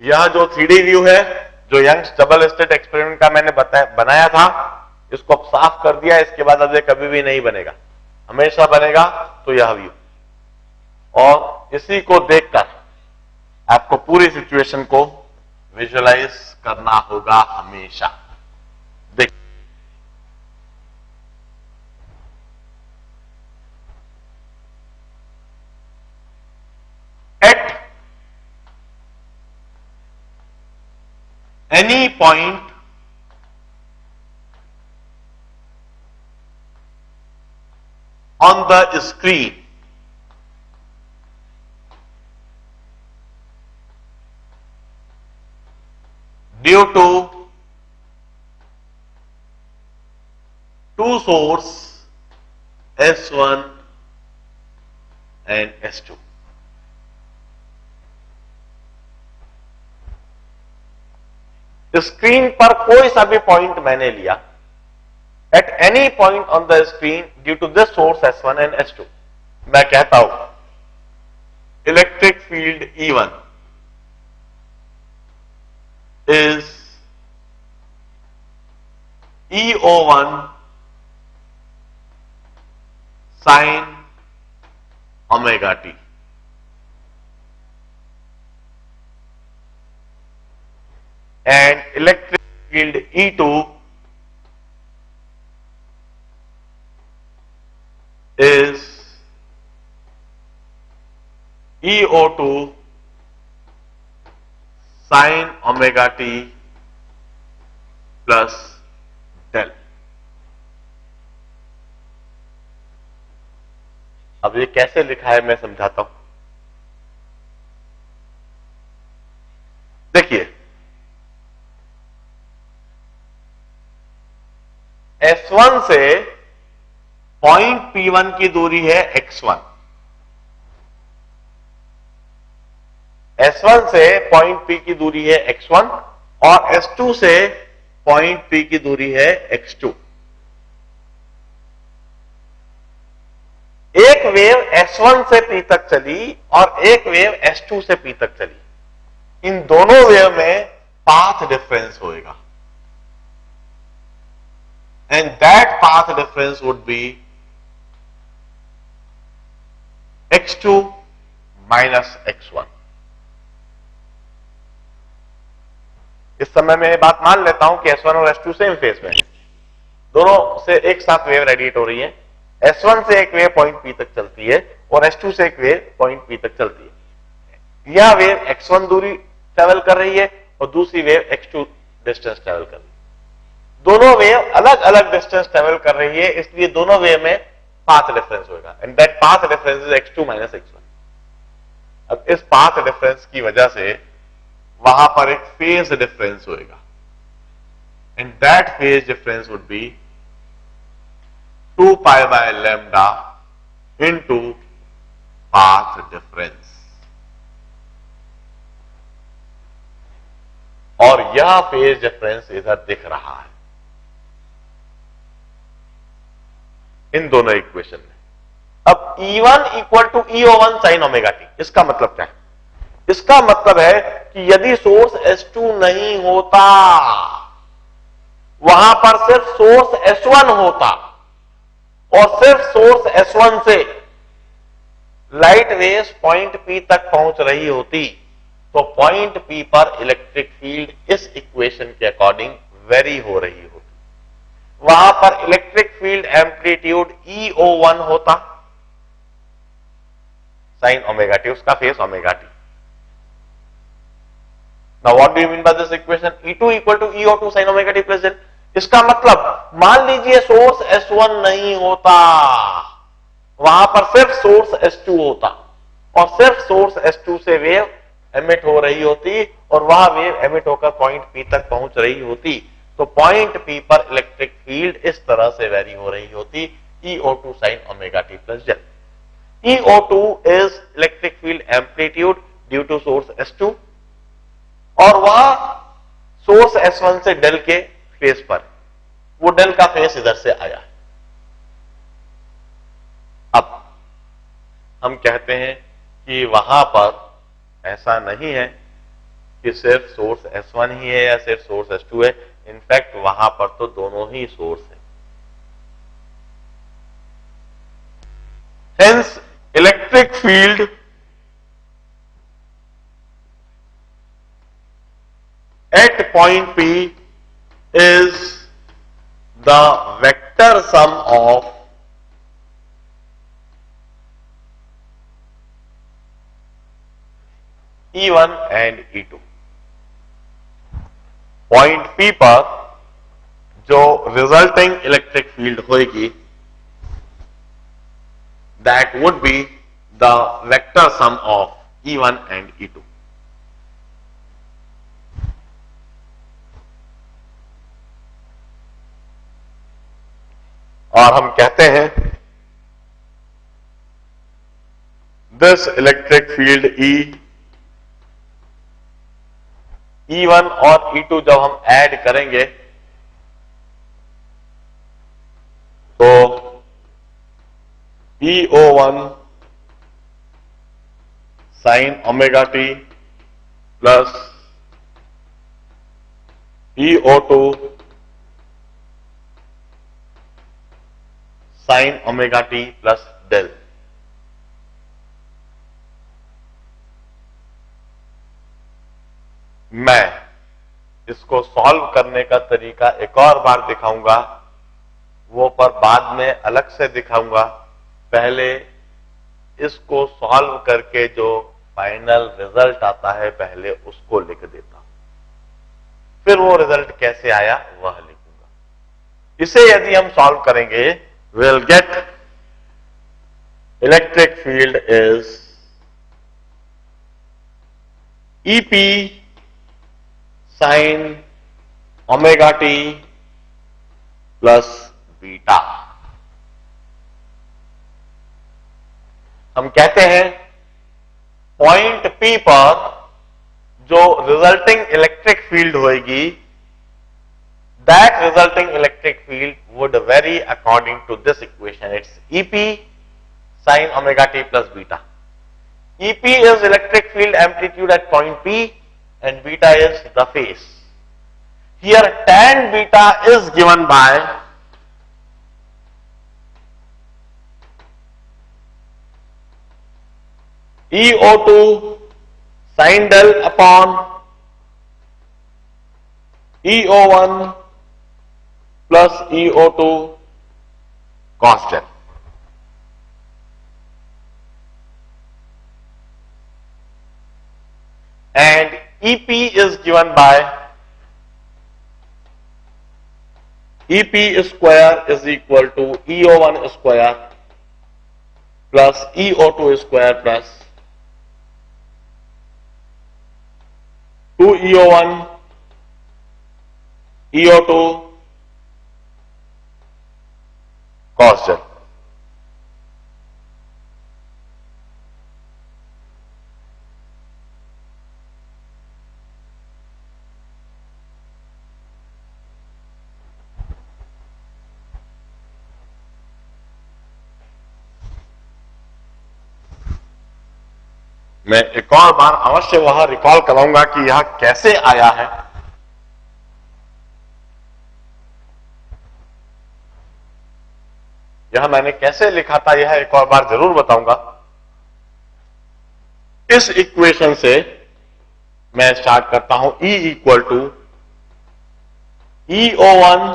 यह जो 3D view है, जो यंग्स डबल स्लिट एक्सपेरिमेंट का मैंने बनाया था, इसको अब साफ कर दिया। इसके बाद अब ये कभी भी नहीं बनेगा, हमेशा बनेगा तो यह व्यू। और इसी को देखकर आपको पूरी सिचुएशन को विजुअलाइज करना होगा हमेशा। देख, eight any point on the screen, due to two source S1 and S2. Screen पर कोई सा भी पॉइंट मैंने लिया, at any point on the screen due to this source S1 and S2, मैं कहता हूं electric field E1 is EO1 sin omega t, and electric field E2 is EO2 sin omega t plus del। अब ये कैसे लिखा है मैं समझाता हूं। देखिए, S1 से पॉइंट P1 की दूरी है x1, S1 से पॉइंट P की दूरी है x1 और S2 से पॉइंट P की दूरी है x2। एक वेव S1 से P तक चली और एक वेव S2 से P तक चली। इन दोनों वेव में पाथ डिफरेंस होएगा, and that path difference would be x2 minus x1। इस समय मैं ये बात मान लेता हूं कि S1 और S2 सेम फेज में है, दोनों से एक साथ वेव रेडिएट हो रही है। S1 से एक वेव पॉइंट P तक चलती है और S2 से एक वेव पॉइंट P तक चलती है। यह वेव x1 दूरी ट्रेवल कर रही है और दूसरी वेव x2 डिस्टेंस ट्रेवल कर रही है। दोनों वेव अलग अलग डिस्टेंस ट्रेवल कर रही है, इसलिए दोनों वेव में पाथ डिफरेंस होगा, and that path difference is x2 minus x1। अब इस पाथ डिफरेंस की वजह से वहां पर एक फेज डिफरेंस होगा, and that phase difference would be 2 pi by lambda into path difference. और यह फेज डिफरेंस इधर दिख रहा है इन दोनों इक्वेशन में। अब E1 equal to EO1 sine omega t, इसका मतलब क्या है? इसका मतलब है कि यदि सोर्स S2 नहीं होता, वहां पर सिर्फ सोर्स S1 होता और सिर्फ सोर्स S1 से लाइट वेव्स पॉइंट P तक पहुंच रही होती, तो पॉइंट P पर इलेक्ट्रिक फील्ड इस इक्वेशन के अकॉर्डिंग वेरी हो रही होती। वहां पर इलेक्ट्रिक फील्ड एम्पलीट्यूड EO1 होता साइन ओमेगा टी, उसका phase omega t. Now what do you mean by this equation? E2 equal to EO2 sine omega t plus z. इसका मतलब मान लीजिए सोर्स S1 नहीं होता, वहां पर सिर्फ सोर्स S2 होता और सिर्फ सोर्स S2 से वेव एमिट हो रही होती और वह वेव एमिट होकर पॉइंट P तक पहुंच रही होती, तो पॉइंट P पर इलेक्ट्रिक फील्ड इस तरह से वेरी हो रही होती, EO2 sine omega t plus z. EO2 is electric field amplitude due to source S2 और वह सोर्स S1 से डेल के फेस पर, वो डेल का फेस इधर से आया। अब हम कहते हैं कि वहां पर ऐसा नहीं है, कि सिर्फ सोर्स S1 ही है या सिर्फ सोर्स S2 है। इनफैक्ट वहां पर तो दोनों ही सोर्स है। Hence electric field at point P is the vector sum of E1 and E2। Point P पर जो रिजल्टिंग इलेक्ट्रिक फील्ड होगी that would be the vector sum of E1 and E2। और हम कहते हैं दिस इलेक्ट्रिक फील्ड E1 और E2 जब हम ऐड करेंगे तो EO1 sine omega t plus EO2 sine omega t plus del. मैं इसको सॉल्व करने का तरीका एक और बार दिखाऊंगा, वो पर बाद में अलग से दिखाऊंगा। पहले इसको सॉल्व करके जो फाइनल रिजल्ट आता है पहले उसको लिख देता हूं, फिर वो रिजल्ट कैसे आया वह लिखूंगा। इसे यदि हम सॉल्व करेंगे we'll get electric field is EP sin omega t plus beta. हम कहते हैं पॉइंट P पर जो रिजल्टिंग इलेक्ट्रिक फील्ड होगी that resulting electric field would vary according to this equation. It's EP sin omega t plus beta. EP is electric field amplitude at point P and beta is the phase. Here tan beta is given by EO2 sin del upon EO1 plus EO2 cos del। And EP is given by EP square is equal to EO1 square plus EO2 square plus 2 EO1 EO2 cos del। मैं एक और बार अवश्य वह recall कराऊंगा कि यह कैसे आया है। यह मैंने कैसे लिखा था यह एक और बार जरूर बताऊंगा। इस इक्वेशन से मैं स्टार्ट करता हूं E equal to EO1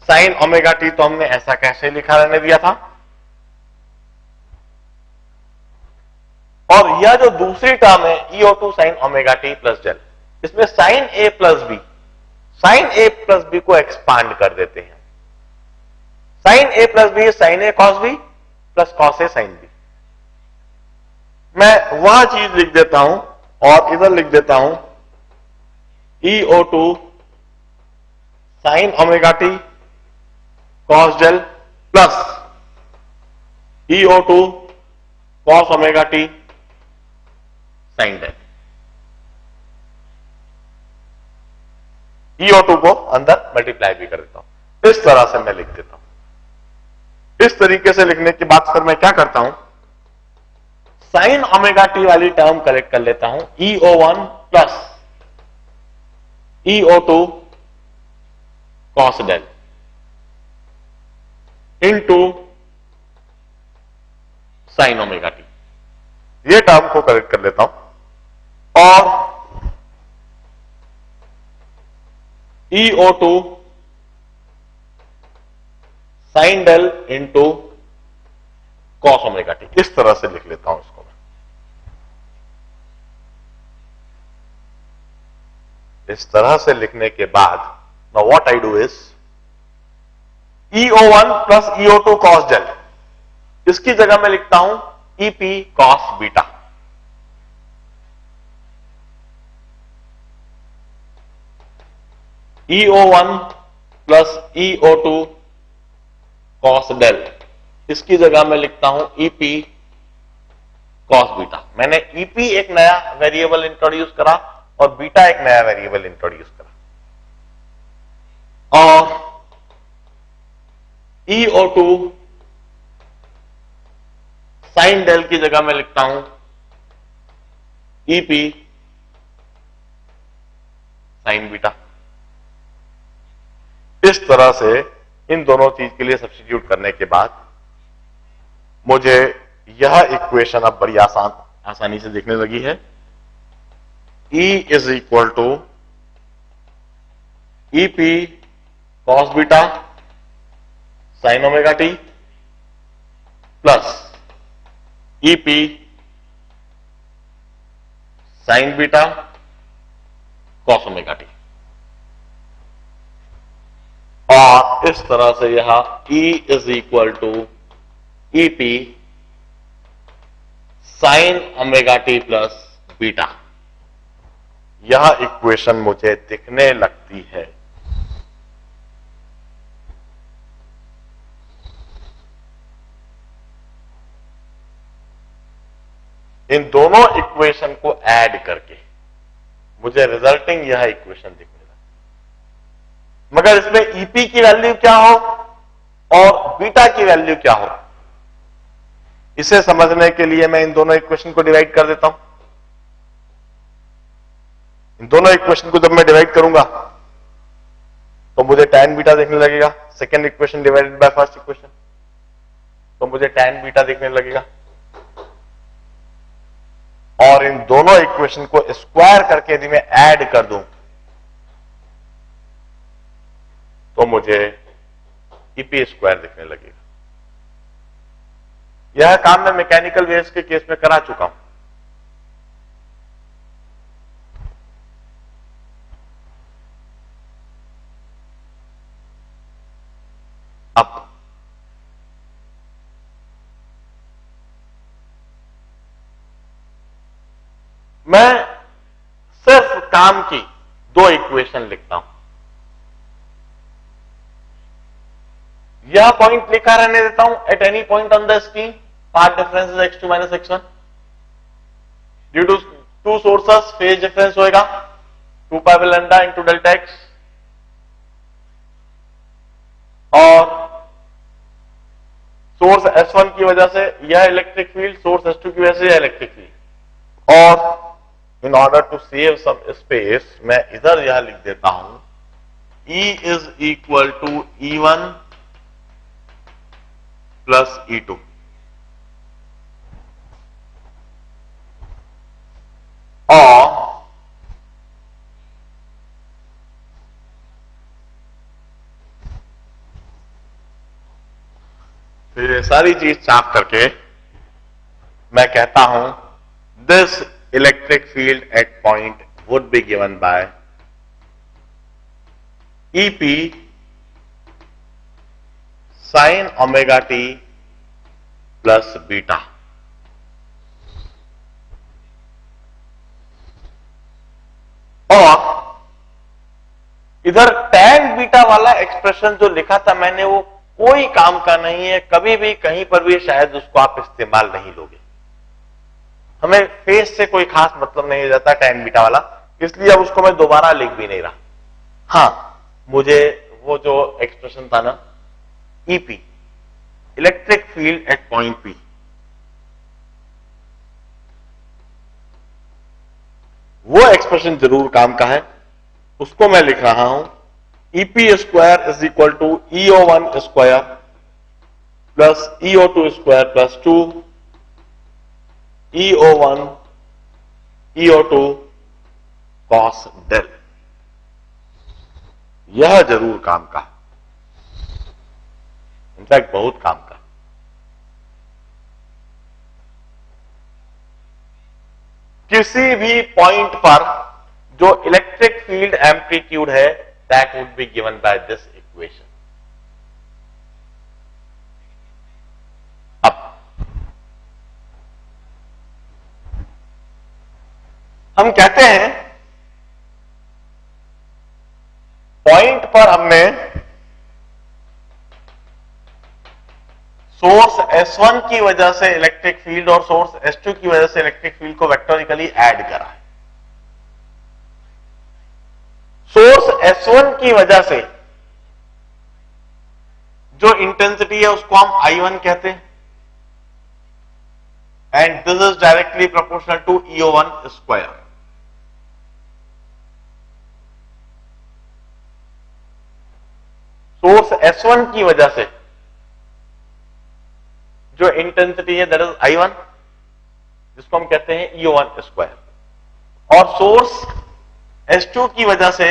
sine omega t, तो हमने ऐसा कैसे लिखा रहने दिया था। और यह जो दूसरी टर्म है EO2 sine omega t plus del, इसमें sine A plus B, sine A plus B को एक्सपांड कर देते हैं। Sine A plus B sine A cos B plus cos A sine B. मैं वह चीज लिख देता हूं और इधर लिख देता हूं EO2 sine omega t cos del plus EO2 cos omega t sine del. EO2 को अंदर मल्टीप्लाई भी कर देता हूं। इस तरह से मैं लिख देता हूं। इस तरीके से लिखने के बाद फिर मैं क्या करता हूं, साइन ओमेगा टी वाली टर्म कलेक्ट कर लेता हूं, EO1 plus EO2 cos del into sine omega t, ये टर्म को कलेक्ट कर लेता हूं और EO2 sine del into cos omega t, इस तरह से लिख लेता हूं इसको मैं। इस तरह से लिखने के बाद now what I do is EO1 plus EO2 cos del, इसकी जगह मैं लिखता हूं EP cos beta. EO1 plus EO2 cos del, इसकी जगह मैं लिखता हूं EP कॉस बीटा। मैंने EP एक नया वेरिएबल इंट्रोड्यूस करा और बीटा एक नया वेरिएबल इंट्रोड्यूस करा, और EO2 साइन डेल की जगह मैं लिखता हूं EP साइन बीटा। इस तरह से इन दोनों चीज के लिए सब्स्टिट्यूट करने के बाद मुझे यह इक्वेशन अब बड़ी आसानी से दिखने लगी है। E is equal to EP cos beta sine omega t plus EP sine beta cos omega t, और इस तरह से यह E is equal to EP sine omega t plus beta, यह इक्वेशन मुझे दिखने लगती है। इन दोनों इक्वेशन को ऐड करके मुझे रिजल्टिंग यह इक्वेशन दिखने लगती, मगर इसमें EP की वैल्यू क्या हो और बीटा की वैल्यू क्या हो, इसे समझने के लिए मैं इन दोनों इक्वेशन को डिवाइड कर देता हूं। इन दोनों इक्वेशन को जब मैं डिवाइड करूंगा तो मुझे tan बीटा दिखने लगेगा। Second equation divided by first equation, तो मुझे tan बीटा दिखने लगेगा, और इन दोनों इक्वेशन को स्क्वायर करके यदि मैं ऐड कर दूं तो मुझे EP स्क्वायर दिखने लगेगा। यह काम मैं मैकेनिकल वेव्स के केस में करा चुका हूं। अब मैं सिर्फ काम की दो इक्वेशन लिखता हूं। यह पॉइंट लिखा रहने देता हूं, at any point on the screen path difference is x2 minus x1 due to two sources, phase difference होएगा 2 pi by lambda into delta x, और सोर्स S1 की वजह से यह इलेक्ट्रिक फील्ड, सोर्स S2 की वजह से यह इलेक्ट्रिक फील्ड। और in order to save some space मैं इधर यह लिख देता हूं E is equal to E1 plus E2, और फिर ये सारी चीज साफ करके मैं कहता हूं this electric field at point would be given by EP sine omega t plus beta. और इधर tan बीटा वाला एक्सप्रेशन जो लिखा था मैंने, वो कोई काम का नहीं है, कभी भी कहीं पर भी शायद उसको आप इस्तेमाल नहीं लोगे। हमें फेस से कोई खास मतलब नहीं हो जाता tan बीटा वाला, इसलिए अब उसको मैं दोबारा लिख भी नहीं रहा। हां, मुझे वो जो एक्सप्रेशन था ना EP electric field at point P, वो एक्सप्रेशन जरूर काम का है, उसको मैं लिख रहा हूं EP square is equal to EO one square plus EO two square plus 2 EO one EO two cos del. यह जरूर काम का, इनफैक्ट बहुत काम का। किसी भी पॉइंट पर जो इलेक्ट्रिक फील्ड एम्पलीट्यूड है that would be given by this equation. अब हम कहते हैं पॉइंट पर हमने सोर्स S1 की वजह से इलेक्ट्रिक फील्ड और सोर्स S2 की वजह से इलेक्ट्रिक फील्ड को वेक्टोरिकली ऐड करा है। सोर्स S1 की वजह से जो इंटेंसिटी है उसको हम I1 कहते हैं and this is directly proportional to EO one square. Source S1 की वजह से जो इंटेंसिटी है दैट इज I1, जिसको हम कहते हैं ईओ1 स्क्वायर, और सोर्स S2 की वजह से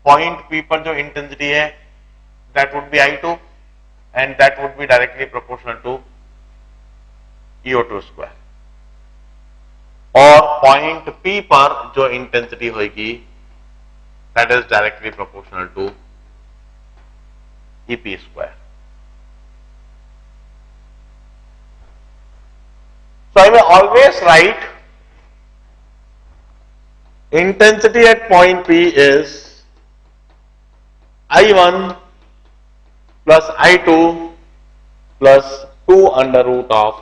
पॉइंट P पर जो इंटेंसिटी है that would be I2 and that would be directly proportional to EO two square. और पॉइंट P पर जो इंटेंसिटी होगी that is directly proportional to EP square. So I may always write intensity at point P is I1 plus I2 plus 2 under root of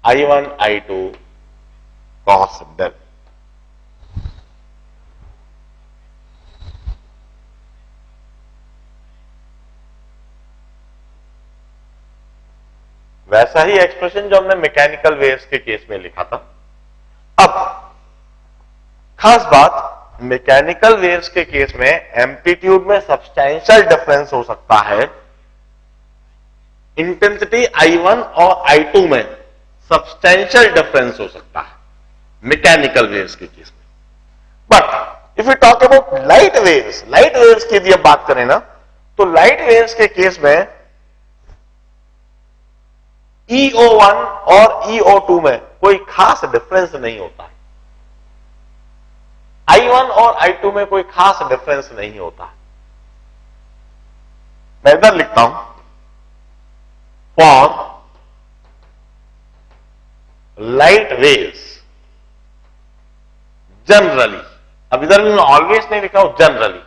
I1 I2 cos del। वैसा ही expression जो हमने mechanical waves के case में लिखा था। अब खास बात, मैकेनिकल वेव्स के केस में एम्पलीट्यूड में सब्सटैंशियल डिफरेंस हो सकता है। इंटेंसिटी I1 और I2 में सब्सटैंशियल डिफरेंस हो सकता है मैकेनिकल वेव्स के केस में। But if you talk about light waves की यदि अब बात करें ना, तो लाइट वेव्स के केस में ईओ1 और ईओ2 में कोई खास डिफरेंस नहीं होता है। I1 और I2 में कोई खास डिफरेंस नहीं होता। मैं इधर लिखता हूं फॉर लाइट वेव्स जनरली। अब इधर भी मैं ऑलवेज नहीं लिखा हूं, generally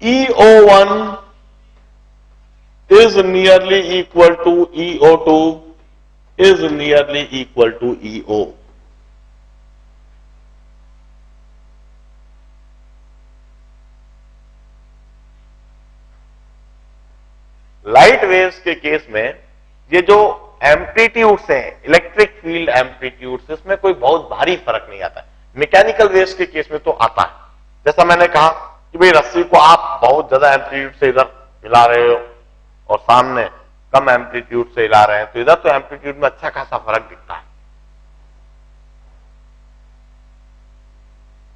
ईओ1 is nearly equal to EO2 is nearly equal to EO। Light waves के केस में ये जो एम्पलीट्यूड्स हैं, इलेक्ट्रिक फील्ड एम्पलीट्यूड्स, इसमें कोई बहुत भारी फर्क नहीं आता है। मैकेनिकल वेव्स के केस में तो आता है। जैसा मैंने कहा कि भाई रस्सी को आप बहुत ज्यादा एम्पलीट्यूड से इधर हिला रहे हो और सामने कम एम्पलीट्यूड से हिला रहे हैं, तो इधर तो एम्पलीट्यूड में अच्छा खासा फर्क दिखता है।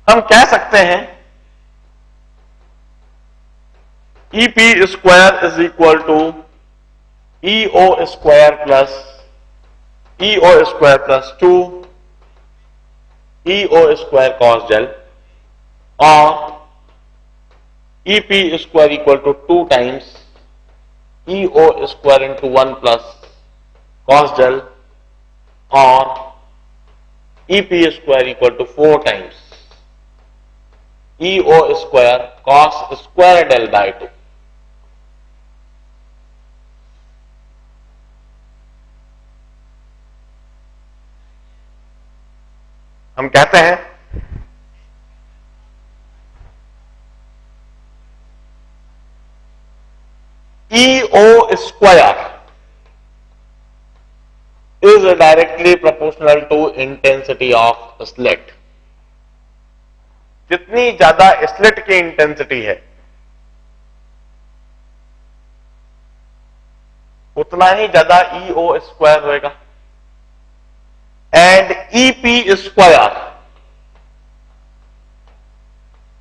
हम कह सकते हैं EP square is equal to EO square plus EO square plus 2 EO square cos del, और EP square equal to 2 times EO square into 1 plus cos del, or EP square equal to 4 times EO square cos square del by 2। हम कहते हैं EO square is directly proportional proportional to intensity of slit. जितनी ज्यादा slit की intensity है उतना ही ज्यादा ईओ स्क्वायर होएगा, and EP square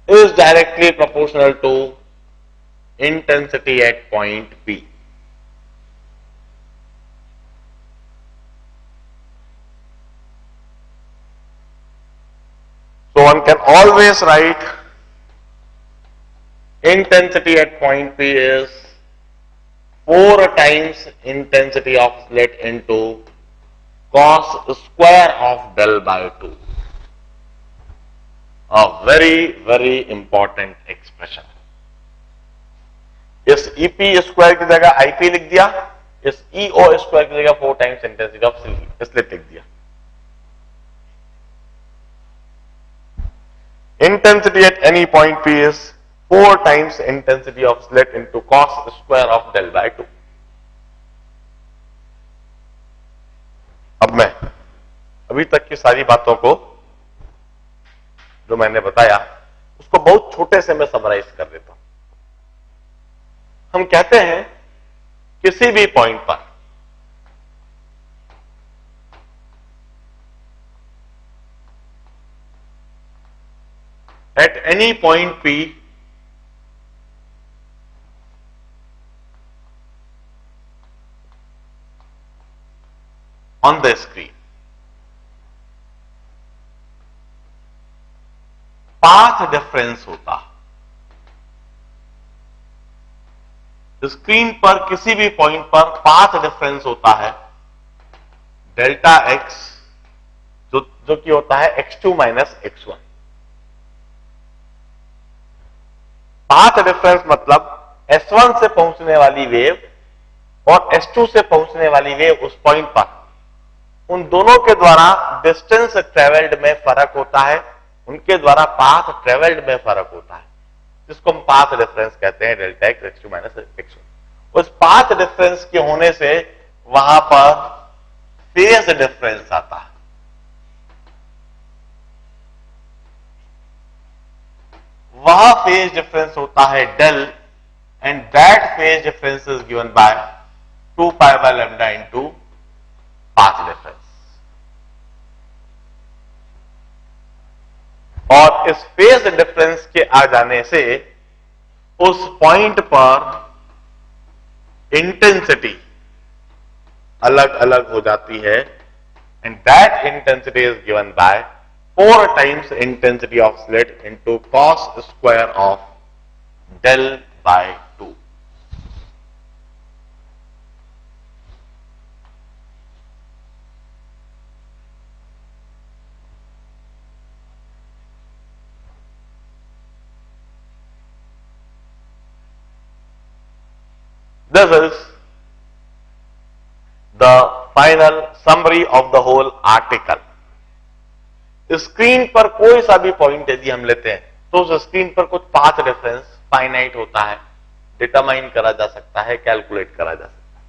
is directly proportional to intensity at point P. So one can always write intensity at point P is 4 times intensity of slit into cos square of del by 2. A very important expression. इस EP square की जगह IP लिख दिया, इस EO square की जगह 4 times intensity of slit लिख दिया. Intensity at any point P is 4 times intensity of slit into cos square of del by 2. अब मैं अभी तक की सारी बातों को जो मैंने बताया उसको बहुत छोटे से मैं समराइज कर देता हूं. हम कहते हैं किसी भी पॉइंट पर eight any point P on the screen path difference होता है. स्क्रीन पर किसी भी पॉइंट पर पाथ डिफरेंस होता है डेल्टा एक्स, जो कि होता है x2 minus x1. Path difference मतलब S1 से पहुंचने वाली वेव और S2 से पहुंचने वाली वेव उस पॉइंट पर, उन दोनों के द्वारा डिस्टेंस ट्रेवल्ड में फर्क होता है, उनके द्वारा पाथ ट्रेवल्ड में फर्क होता है, जिसको हम पाथ डिफरेंस कहते हैं delta x x2 minus x1. उस पाथ डिफरेंस के होने से वहां पर फेज डिफरेंस आता है. वह फेज डिफरेंस होता है del, and that phase difference is given by 2 pi by lambda into path difference. और इस फेज डिफरेंस के आ जाने से उस पॉइंट पर इंटेंसिटी अलग अलग हो जाती है, and that intensity is given by 4 times intensity of slit into cos square of del by 2. This is the final summary of the whole article. Screen पर कोई सा भी पॉइंट यदि हम लेते हैं तो उस स्क्रीन पर कुछ पाथ डिफरेंस फाइनाइट होता है, डिटरमाइन करा जा सकता है, कैलकुलेट करा जा सकता है.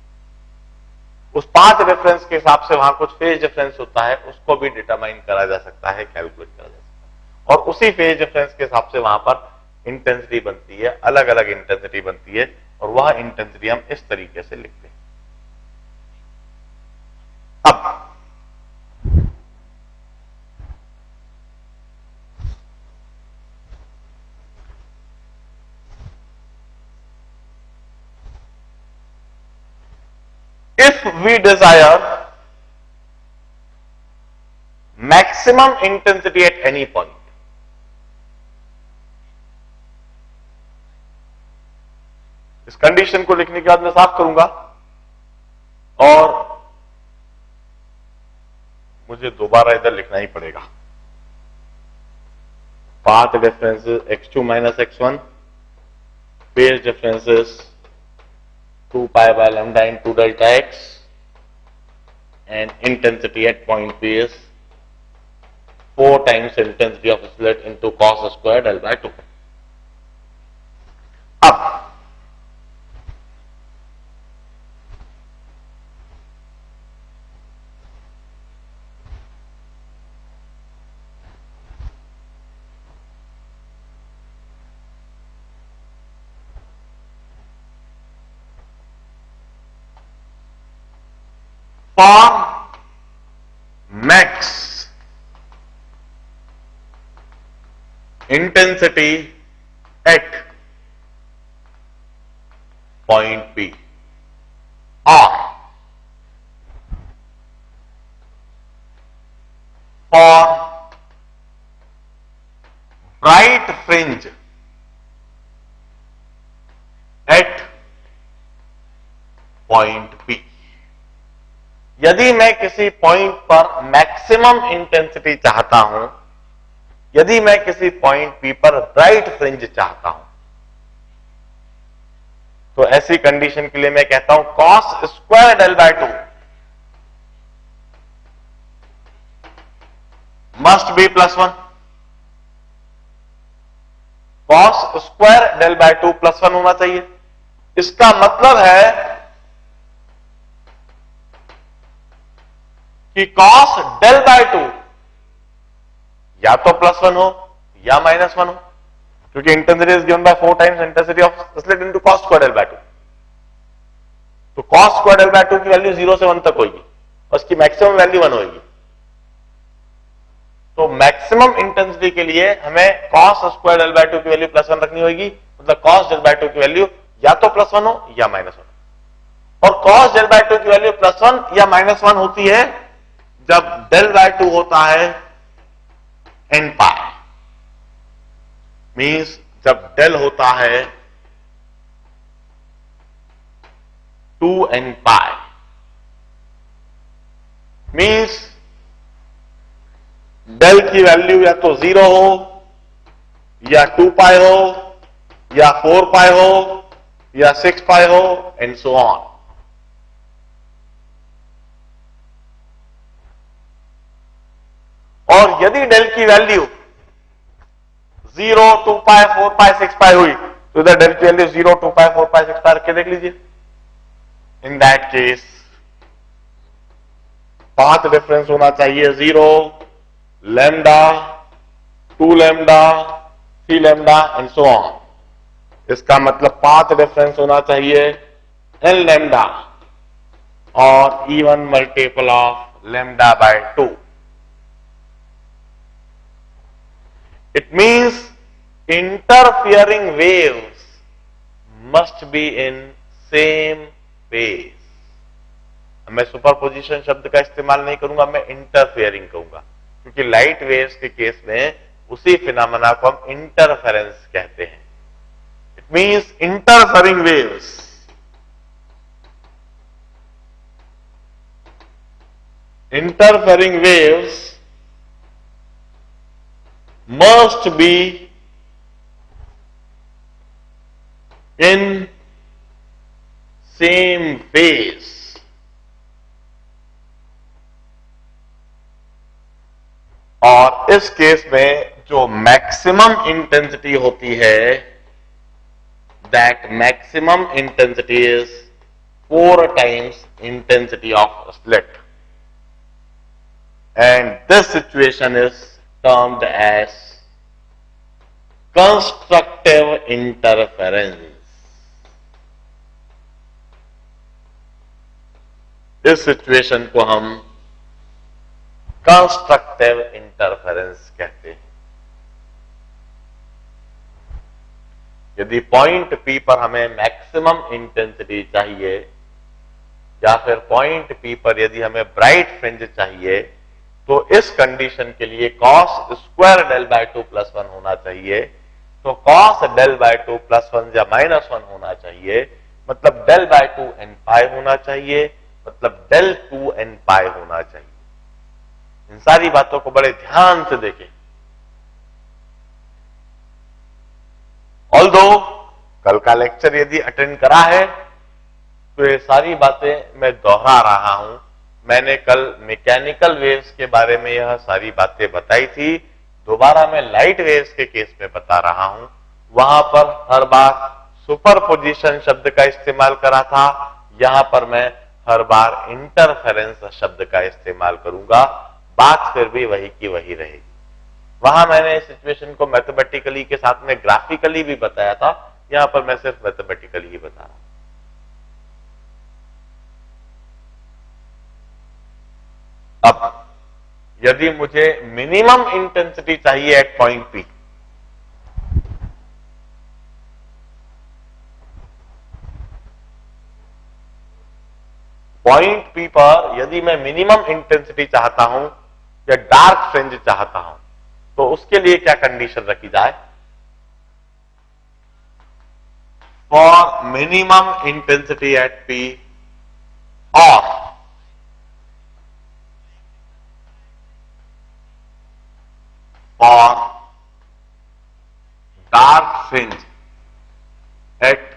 उस पाथ डिफरेंस के हिसाब से वहां कुछ फेज डिफरेंस होता है, उसको भी डिटरमाइन करा जा सकता है, कैलकुलेट करा जा सकता है. और उसी फेज डिफरेंस के हिसाब से वहां पर इंटेंसिटी बनती है, अलग अलग इंटेंसिटी बनती है, और वह इंटेंसिटी हम इस तरीके से लिखते हैं. अब if we desire maximum intensity at any point, इस कंडीशन को लिखने के बाद मैं साफ करूंगा और मुझे दोबारा इधर लिखना ही पड़ेगा. Path differences x2 minus x1, phase differences 2 pi by lambda into delta x, and intensity at point P is 4 times intensity of slit into cos square del by 2. अब for max intensity at point P, or for bright fringe at point P। यदि मैं किसी point पर maximum intensity चाहता हूं, यदि मैं किसी पॉइंट P पर ब्राइट फ्रिंज चाहता हूं, तो ऐसी कंडीशन के लिए मैं कहता हूं cos square del by 2 must be +1। cos square del by 2 +1 होना चाहिए। इसका मतलब है कि cos डेल बाय 2 या तो +1 हो या -1 हो, क्योंकि intensity is given by 4 times intensity of slit into cos square del by 2। तो cos स्क्वायर डेल बाय 2 की वैल्यू 0 से 1 तक होगी और उसकी मैक्सिमम वैल्यू 1 होगी। तो मैक्सिमम इंटेंसिटी के लिए हमें cos स्क्वायर डेल बाय 2 की वैल्यू +1 रखनी होगी, मतलब cos डेल बाय 2 की वैल्यू या तो +1 हो या -1 हो। और cos डेल बाय 2 की वैल्यू +1 या -1 होती है जब डेल बाय 2 होता है n पाई, मीन्स जब डेल होता है 2n पाई, मीन्स डेल की वैल्यू या तो 0 हो या 2 पाई हो या 4 पाई हो या 6 पाई हो एंड सो ऑन। और यदि डेल की वैल्यू 0, 2 पाई, 4 पाई, 6 पाई हुई तो इधर डेल की वैल्यू 0, 2 पाई, 4 पाई, 6 पाई रख के देख लीजिए। In that case path difference होना चाहिए 0, lambda, 2 lambda, 3 lambda and so on. इसका मतलब पाथ डिफरेंस होना चाहिए n लैम्डा और even multiple of lambda by 2। It means interfering waves must be in same phase। मैं सुपरपोजिशन शब्द का इस्तेमाल नहीं करूंगा, मैं इंटरफेयरिंग कहूंगा, क्योंकि लाइट वेव्स के केस में उसी फिनोमेना को हम इंटरफेरेंस कहते हैं। It means interfering waves must be in same phase। और इस केस में जो मैक्सिमम इंटेंसिटी होती है, that maximum intensity is 4 times intensity of slit, and this situation is termed as constructive interference। इस सिचुएशन को हम कंस्ट्रक्टिव इंटरफेरेंस कहते हैं। यदि पॉइंट P पर हमें मैक्सिमम इंटेंसिटी चाहिए या फिर पॉइंट P पर यदि हमें ब्राइट फ्रिंज चाहिए, तो इस कंडीशन के लिए cos स्क्वायर डेल बाय 2 +1 होना चाहिए। तो cos डेल बाय 2 +1 या -1 होना चाहिए, मतलब डेल बाय 2 n पाई होना चाहिए, मतलब डेल 2 n पाई होना चाहिए। इन सारी बातों को बड़े ध्यान से देखें। ऑल्दो कल का लेक्चर यदि अटेंड करा है तो ये सारी बातें मैं दोहरा रहा हूं। मैंने कल मैकेनिकल वेव्स के बारे में यह सारी बातें बताई थी, दोबारा मैं लाइट वेव्स के केस में बता रहा हूं। वहां पर हर बार सुपरपोजिशन शब्द का इस्तेमाल करा था, यहां पर मैं हर बार इंटरफेरेंस शब्द का इस्तेमाल करूंगा। बात फिर भी वही की वही रहेगी। वहां मैंने इस सिचुएशन को मैथमेटिकली के साथ में ग्राफिकली भी बताया था, यहां पर मैं सिर्फ मैथमेटिकली ही बता रहा हूं। अब यदि मुझे मिनिमम इंटेंसिटी चाहिए at point P, point P पर यदि मैं मिनिमम इंटेंसिटी चाहता हूं या डार्क फ्रिंज चाहता हूं, तो उसके लिए क्या कंडीशन रखी जाए? For minimum intensity at P और for dark fringe at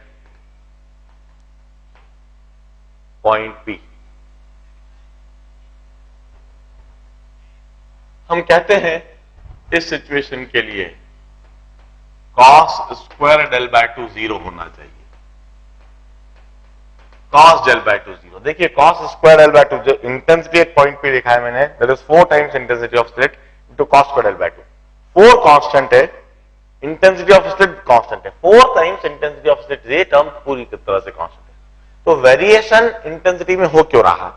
point P, हम कहते हैं इस सिचुएशन के लिए cos square del by two zero होना चाहिए। Cos del by two zero, देखिए cos square del by two, जो इंटेंसिटी एट पॉइंट पे लिखा है मैंने, that is 4 times intensity of slit into cos square del by two. 4 constant है, intensity of slit constant है, 4 टाइम्स इंटेंसिटी ऑफ स्लिट, ये term पूरी तरह से कांस्टेंट है। तो वेरिएशन इंटेंसिटी में हो क्यों रहा?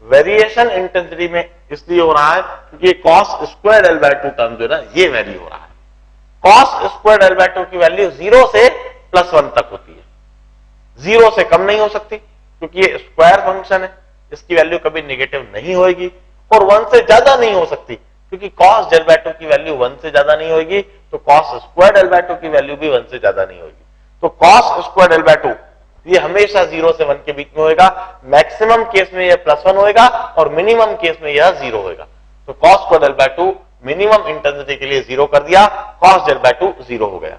वेरिएशन इंटेंसिटी में इसलिए हो रहा है क्योंकि cos square del by two term जो है ना, ये वेरी हो रहा है। Cos square del by two की वैल्यू 0 से +1 तक होती है, 0 से कम नहीं हो सकती क्योंकि ये स्क्वायर फंक्शन है, इसकी वैल्यू कभी नेगेटिव नहीं होगी, और 1 से ज्यादा नहीं हो सकती क्योंकि कॉस डेल बाय टू की वैल्यू 1 से ज्यादा नहीं होगी, तो cos square del by two की वैल्यू भी 1 से ज्यादा नहीं होगी। तो cos square del by two ये हमेशा 0 से 1 के बीच में होगा, मैक्सिमम केस में यह +1 होगा और मिनिमम केस में यह 0 होगा। तो cos square del by two minimum intensity के लिए 0 कर दिया, कॉस डेल बाय टू 0 हो गया।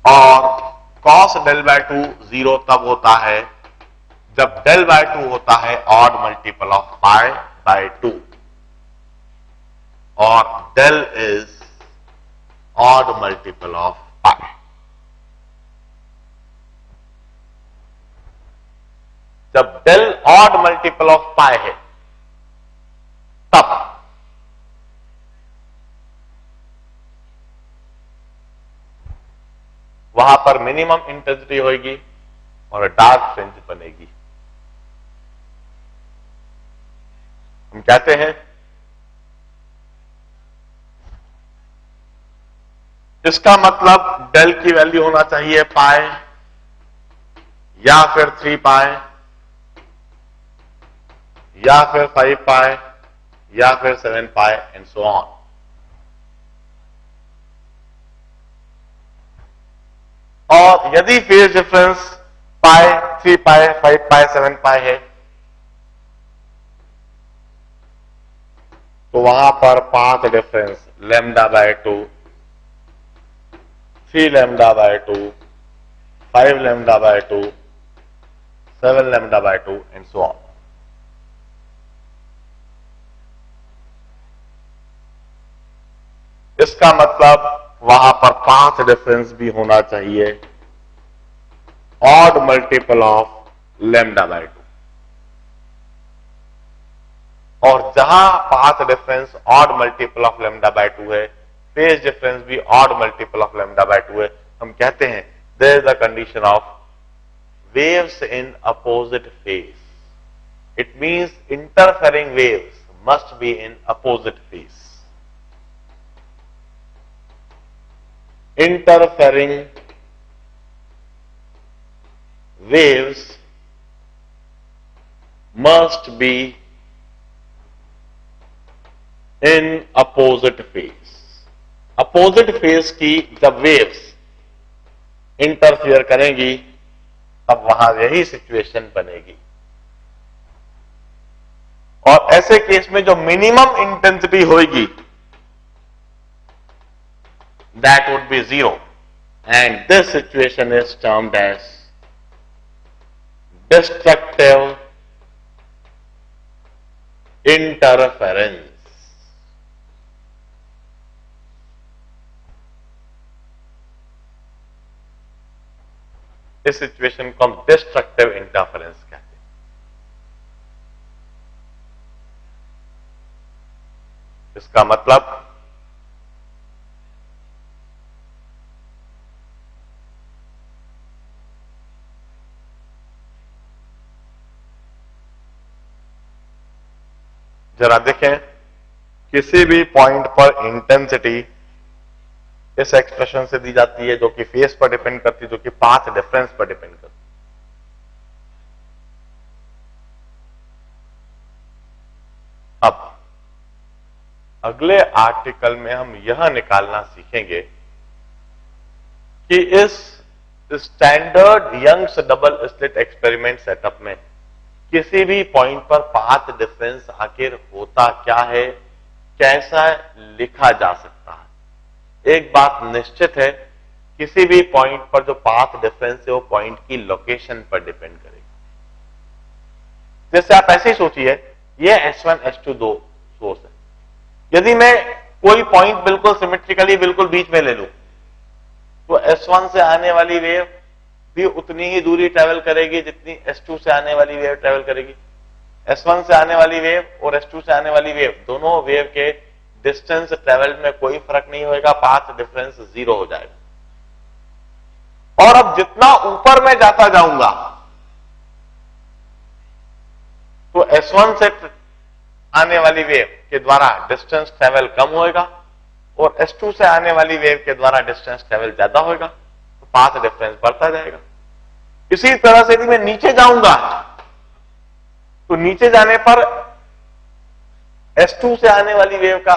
और कॉस डेल बाय टू 0 तब होता है जब डेल बाय टू होता है odd multiple of pi by 2 और del is odd multiple of pi. जब del odd multiple of pi है तब वहां पर मिनिमम इंटेंसिटी होगी और डार्क फ्रिंज बनेगी। हम कहते हैं इसका मतलब डेल की वैल्यू होना चाहिए पाई या फिर 3 पाई या फिर 5 पाई या फिर 7 पाई एंड सो ऑन। और यदि फेज डिफरेंस पाई, 3 पाई, 5 पाई, 7 पाई है तो वहां पर path difference lambda by 2, 3 lambda by 2, 5 lambda by 2, 7 lambda by 2 and so on. इसका मतलब वहां पर पाथ डिफरेंस भी होना चाहिए odd multiple of lambda by 2, और जहां path difference odd multiple of lambda by 2 है, फेज डिफरेंस भी odd multiple of lambda by 2 है। हम कहते हैं there is the condition of waves in opposite phase. It means interfering waves must be in opposite phase. Interfering waves must be in opposite phase. Opposite phase की जब waves interfere करेंगी तब वहां यही सिचुएशन बनेगी। और ऐसे केस में जो मिनिमम इंटेंसिटी होगी that would be 0 and this situation is termed as destructive interference. इस सिचुएशन को हम डिस्ट्रक्टिव इंटरफेरेंस कहते हैं। इसका मतलब जरा देखें, किसी भी पॉइंट पर इंटेंसिटी इस एक्सप्रेशन से दी जाती है जो कि फेस पर डिपेंड करती है, जो कि पाथ डिफरेंस पर डिपेंड करती है। अब अगले आर्टिकल में हम यह निकालना सीखेंगे कि इस standard Young's double slit experiment setup में किसी भी पॉइंट पर पाथ डिफरेंस आखिर होता क्या है, कैसा लिखा जा सकता है। एक बात निश्चित है, किसी भी पॉइंट पर जो पाथ डिफरेंस है वो पॉइंट की लोकेशन पर डिपेंड करेगा। जैसे आप ऐसे ही सोचिए, ये S1 S2 दो सोर्स है। यदि मैं कोई पॉइंट बिल्कुल सिमेट्रिकली बिल्कुल बीच में ले लूं तो S1 से आने वाली वेव भी उतनी ही दूरी ट्रेवल करेगी जितनी S2 से आने वाली वेव ट्रेवल करेगी। S1 से आने वाली वेव और S2 से आने वाली वेव, दोनों वेव के डिस्टेंस ट्रेवल में कोई फर्क नहीं होगा, पाथ डिफरेंस 0 हो जाएगा। और अब जितना ऊपर मैं जाता जाऊंगा तो S1 से आने वाली वेव के द्वारा डिस्टेंस ट्रेवल कम होएगा और S2 से आने वाली वेव के द्वारा डिस्टेंस ट्रेवल ज्यादा होगा, तो पाथ डिफरेंस बढ़ता जाएगा। इसी तरह से यदि मैं नीचे जाऊंगा तो नीचे जाने पर S2 से आने वाली वेव का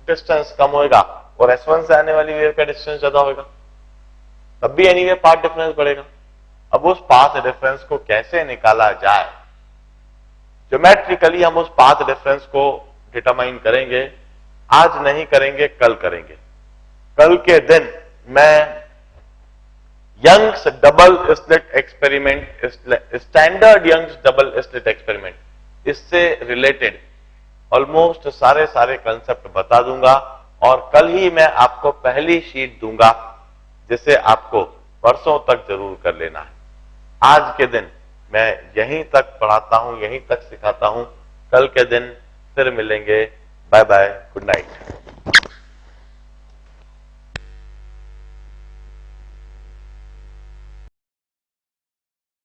डिस्टेंस कम होगा और S1 से आने वाली वेव का डिस्टेंस ज्यादा होगा, तब भी एनीवे पाथ डिफरेंस बढ़ेगा। अब उस पाथ डिफरेंस को कैसे निकाला जाए, ज्योमेट्रिकली हम उस पाथ डिफरेंस को डिटरमाइन करेंगे। आज नहीं करेंगे, कल करेंगे। कल के दिन मैं Young's double slit experiment, standard Young's double slit experiment, इससे रिलेटेड ऑलमोस्ट सारे कंसेप्ट बता दूंगा और कल ही मैं आपको पहली शीट दूंगा जिसे आपको परसों तक जरूर कर लेना है। आज के दिन मैं यहीं तक पढ़ाता हूं, यहीं तक सिखाता हूं। कल के दिन फिर मिलेंगे। Bye bye, good night.